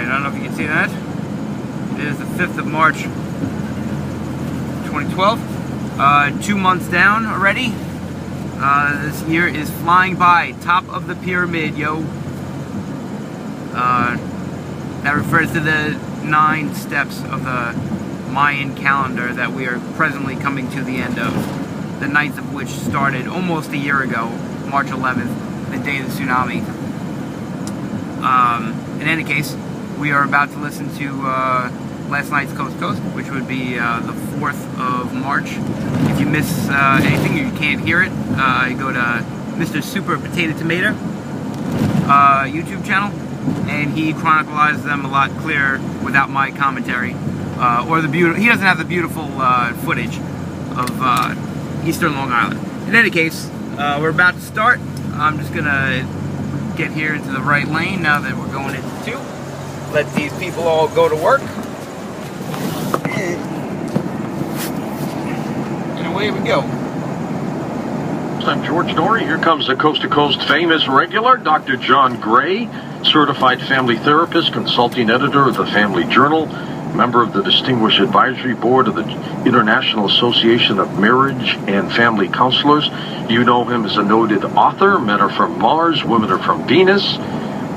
Alright, I don't know if you can see that. It is the 5th of March, 2012. 2 months down already. This year is flying by. Top of the pyramid, yo. That refers to the 9 steps of the Mayan calendar that we are presently coming to the end of. The 9th of which started almost a year ago, March 11th, the day of the tsunami. In any case, we are about to listen to last night's Coast to Coast, which would be the 4th of March. If you miss anything, you can't hear it, you go to Mr. Super Potato Tomato YouTube channel, and he chronicles them a lot clearer without my commentary. Or the he doesn't have the beautiful footage of Eastern Long Island. In any case, we're about to start. I'm just gonna get here into the right lane now that we're going into 2. Let these people all go to work. And away we go. I'm George Norrie. Here comes the Coast to Coast famous regular, Dr. John Gray, certified family therapist, consulting editor of the Family Journal, member of the Distinguished Advisory Board of the International Association of Marriage and Family Counselors. You know him as a noted author, Men Are From Mars, Women Are From Venus,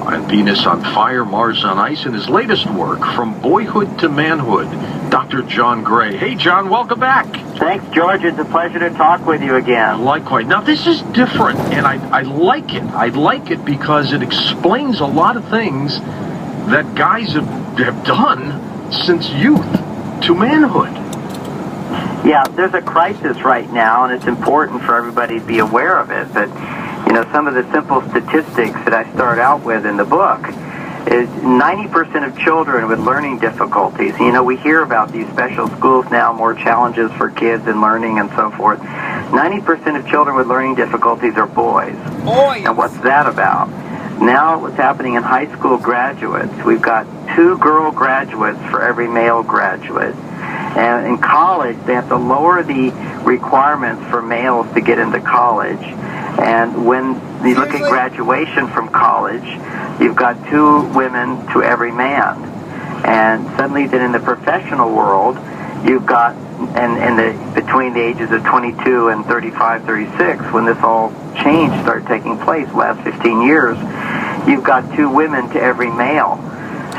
and Venus on Fire, Mars on Ice, and his latest work, From Boyhood to Manhood, Dr. John Gray. Hey, John, welcome back. Thanks, George. It's a pleasure to talk with you again. Likewise. Now, this is different, and I like it. I like it because it explains a lot of things that guys have done since youth to manhood. Yeah, there's a crisis right now, and it's important for everybody to be aware of it. But, you know, some of the simple statistics that I start out with in the book is 90% of children with learning difficulties. You know, we hear about these special schools now, more challenges for kids in learning and so forth. 90% of children with learning difficulties are boys. Boys! And what's that about? Now what's happening in high school graduates, we've got 2 girl graduates for every male graduate. And in college, they have to lower the requirements for males to get into college. And when you look at graduation from college, you've got 2 women to every man. And suddenly then in the professional world, you've got, between the ages of 22 and 35, 36, when this all change started taking place last 15 years, you've got 2 women to every male.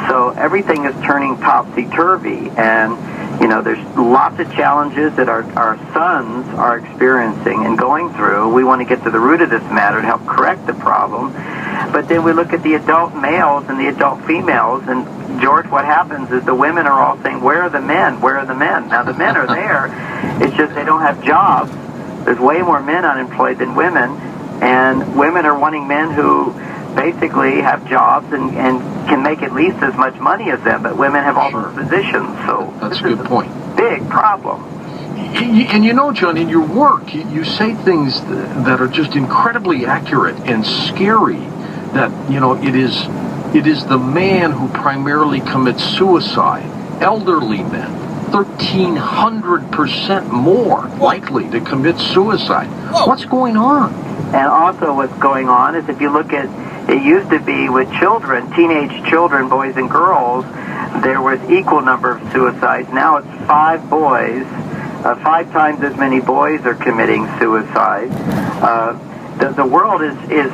So everything is turning topsy-turvy, and you know, there's lots of challenges that our sons are experiencing and going through. We want to get to the root of this matter and help correct the problem. But then we look at the adult males and the adult females, and George, what happens is the women are all saying, where are the men? Where are the men? Now, the men are there. It's just they don't have jobs. There's way more men unemployed than women, and women are wanting men who basically have jobs and can make at least as much money as them, but women have all those positions. So that's a good point. Big problem. And you know, John, in your work, you say things that are just incredibly accurate and scary. That, you know, it is the man who primarily commits suicide. Elderly men, 1,300% more likely to commit suicide. Whoa. What's going on? And also what's going on is if you look at, it used to be with children, teenage children, boys and girls, there was equal number of suicides. Now it's 5 boys, 5 times as many boys are committing suicide. The world is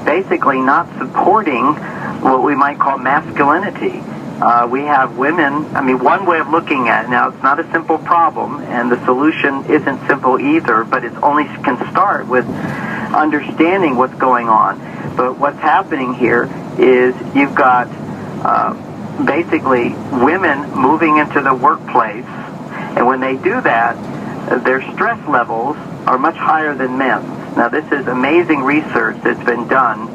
basically not supporting what we might call masculinity. We have women, I mean, one way of looking at it, now it's not a simple problem, and the solution isn't simple either, but it only can start with understanding what's going on. But what's happening here is you've got basically women moving into the workplace, and when they do that, their stress levels are much higher than men's. Now, this is amazing research that's been done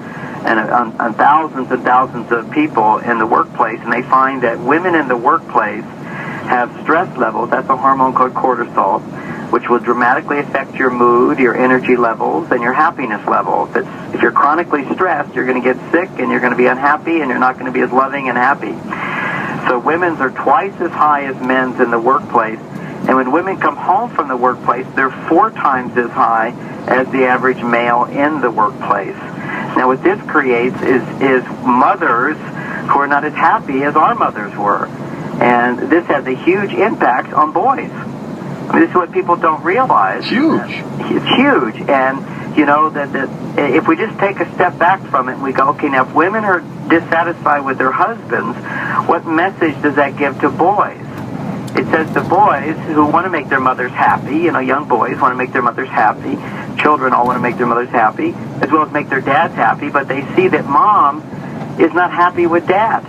on thousands and thousands of people in the workplace, and they find that women in the workplace have stress levels, that's a hormone called cortisol, which will dramatically affect your mood, your energy levels, and your happiness levels. If you're chronically stressed, you're going to get sick, and you're going to be unhappy, and you're not going to be as loving and happy. So women's are twice as high as men's in the workplace, and when women come home from the workplace, they're 4 times as high as the average male in the workplace. Now, what this creates is mothers who are not as happy as our mothers were. And this has a huge impact on boys. I mean, this is what people don't realize. Huge. It's huge. And, you know, that if we just take a step back from it and we go, okay, now if women are dissatisfied with their husbands, what message does that give to boys? It says the boys who want to make their mothers happy, you know, young boys want to make their mothers happy, children all want to make their mothers happy, as well as make their dads happy, but they see that mom is not happy with dad.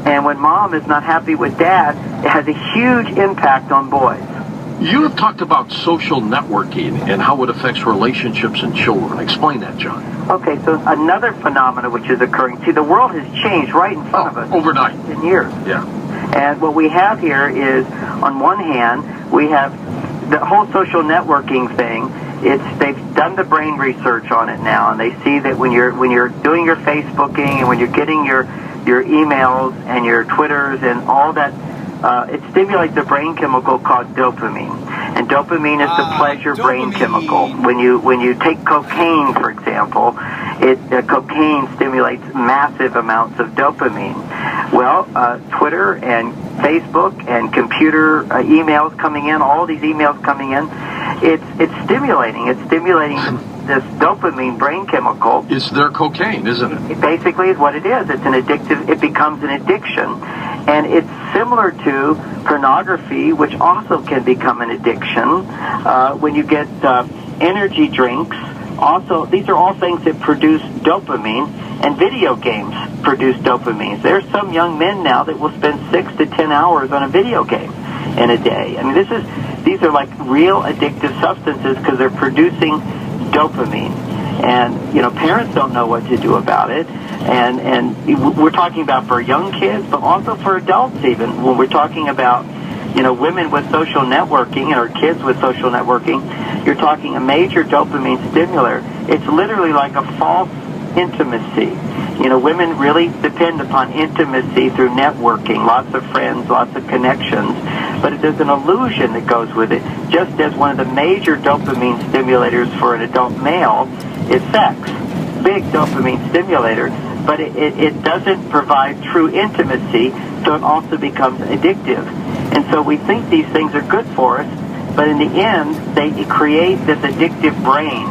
And when mom is not happy with dad, it has a huge impact on boys. You have talked about social networking and how it affects relationships in children. Explain that, John. Okay, so another phenomenon which is occurring. See, the world has changed right in front of us. Overnight. In years. Yeah. And what we have here is, on one hand, we have the whole social networking thing. They've done the brain research on it now, and they see that when you're doing your Facebooking and when you're getting your emails and your Twitters and all that, it stimulates a brain chemical called dopamine. And dopamine is the pleasure brain chemical. When you take cocaine, for example, cocaine stimulates massive amounts of dopamine. Well, Twitter and Facebook and computer emails coming in, all these emails coming in, it's stimulating. It's stimulating this dopamine brain chemical. It's their cocaine, isn't it? It basically is what it is. It's an addictive. It becomes an addiction, and it's similar to pornography, which also can become an addiction. When you get energy drinks, also these are all things that produce dopamine, and video games produce dopamine. There are some young men now that will spend 6 to 10 hours on a video game in a day. I mean, these are like real addictive substances because they're producing dopamine. And, you know, parents don't know what to do about it. And we're talking about for young kids, but also for adults even. When we're talking about, you know, women with social networking or kids with social networking, you're talking a major dopamine stimulator. It's literally like a false intimacy. You know, women really depend upon intimacy through networking, lots of friends, lots of connections, but there's an illusion that goes with it, just as one of the major dopamine stimulators for an adult male is sex. Big dopamine stimulator, but it doesn't provide true intimacy, so it also becomes addictive. And so we think these things are good for us, but in the end, they create this addictive brain,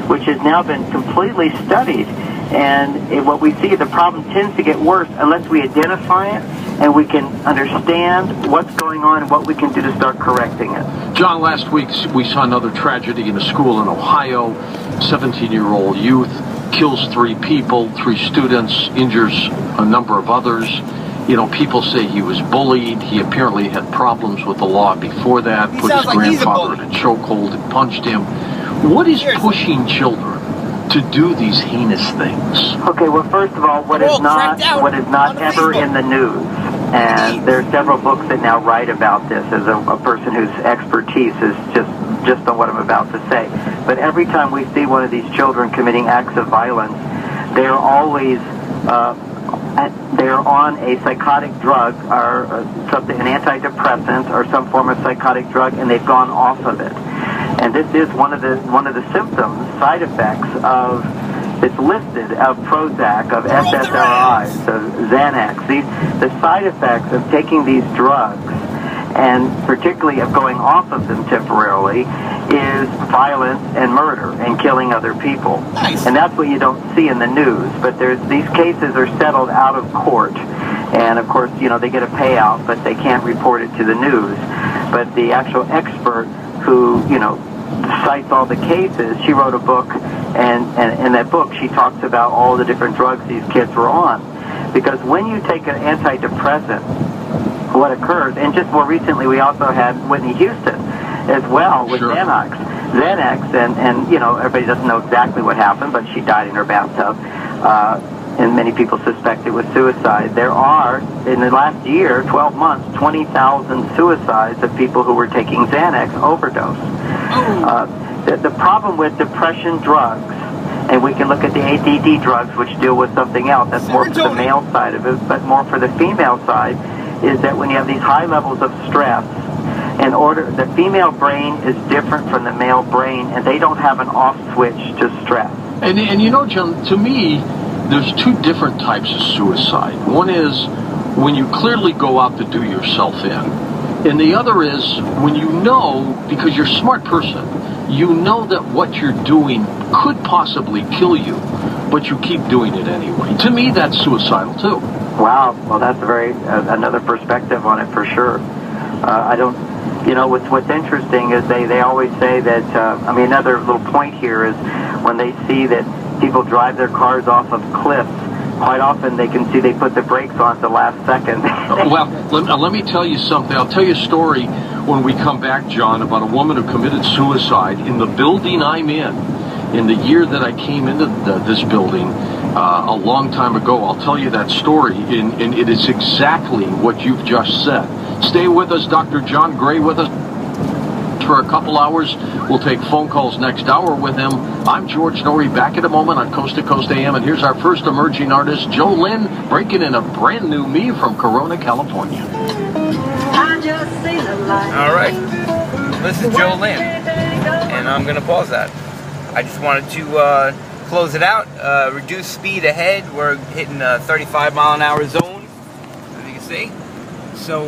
which has now been completely studied. And what we see, the problem tends to get worse unless we identify it and we can understand what's going on and what we can do to start correcting it. John, last week we saw another tragedy in a school in Ohio. 17-year-old youth kills 3 people, 3 students, injures a number of others. You know, people say he was bullied. He apparently had problems with the law before that, put his grandfather in a chokehold and punched him. What is pushing children to do these heinous things? Okay, well, first of all, what is not ever in the news, and there are several books that now write about this as a person whose expertise is just on what I'm about to say. But every time we see one of these children committing acts of violence, they're always they're on a psychotic drug or something, an antidepressant or some form of psychotic drug, and they've gone off of it. And this is one of the symptoms, side effects of, it's listed, of Prozac, of SSRIs, of Xanax. The side effects of taking these drugs, and particularly of going off of them temporarily, is violence and murder and killing other people. Nice. And that's what you don't see in the news. But these cases are settled out of court. And, of course, you know, they get a payout, but they can't report it to the news. But the actual expert who, you know, cites all the cases, she wrote a book, and in that book she talks about all the different drugs these kids were on. Because when you take an antidepressant, what occurs, and just more recently we also had Whitney Houston as well with Xanax. Xanax, and you know, everybody doesn't know exactly what happened, but she died in her bathtub. And many people suspect it was suicide. There are, in the last year, 12 months, 20,000 suicides of people who were taking Xanax overdose. The problem with depression drugs, and we can look at the ADD drugs, which deal with something else, that's more for the male side of it, but more for the female side, is that when you have these high levels of stress, the female brain is different from the male brain, and they don't have an off switch to stress. And you know, John, to me, there's 2 different types of suicide. One is when you clearly go out to do yourself in. And the other is when you know, because you're a smart person, you know that what you're doing could possibly kill you, but you keep doing it anyway. To me, that's suicidal too. Wow. Well, that's a very another perspective on it for sure. I don't. You know, what's interesting is they always say that. I mean, another little point here is when they see that people drive their cars off of cliffs. Quite often they can see they put the brakes on at the last second. Well, let me tell you something. I'll tell you a story when we come back, John, about a woman who committed suicide in the building I'm in the year that I came into this building a long time ago. I'll tell you that story, and it is exactly what you've just said. Stay with us, Dr. John Gray with us for a couple hours. We'll take phone calls next hour with him. I'm George Norrie, back in a moment on Coast to Coast AM, and here's our first emerging artist, Joe Lynn, breaking in a brand new Me from Corona, California. All right, this is Joe Lynn, and I'm going to pause that. I just wanted to close it out, reduce speed ahead. We're hitting a 35 mile an hour zone, as you can see. So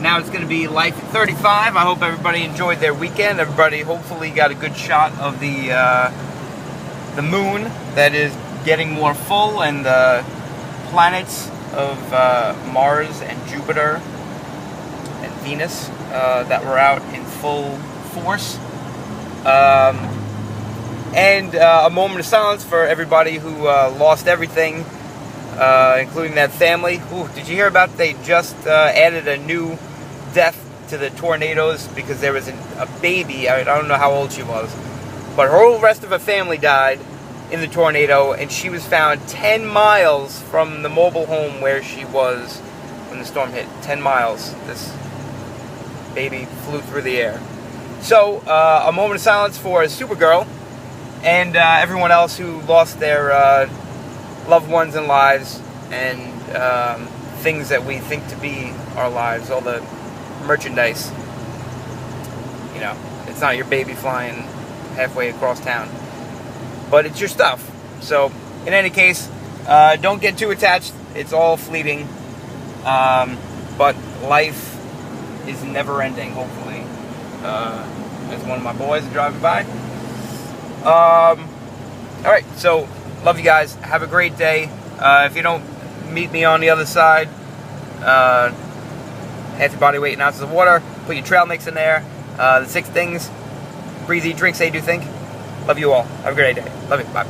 now it's going to be life at 35. I hope everybody enjoyed their weekend. Everybody hopefully got a good shot of the moon that is getting more full, and the planets of Mars and Jupiter and Venus that were out in full force. And a moment of silence for everybody who lost everything, including that family. Ooh, did you hear about they just added a new death to the tornadoes because there was a baby, I don't know how old she was, but her whole rest of her family died in the tornado, and she was found 10 miles from the mobile home where she was when the storm hit. 10 miles. This baby flew through the air. So, a moment of silence for Supergirl and everyone else who lost their loved ones and lives, and things that we think to be our lives, all the merchandise. You know, it's not your baby flying halfway across town, but it's your stuff. So, in any case, don't get too attached. It's all fleeting. But life is never ending, hopefully. As one of my boys driving by. Alright, so love you guys. Have a great day. If you don't meet me on the other side, half your body weight in ounces of water. Put your trail mix in there. The 6 things. Breathe, eat, drink, say, do, think. Love you all. Have a great day. Love you. Bye.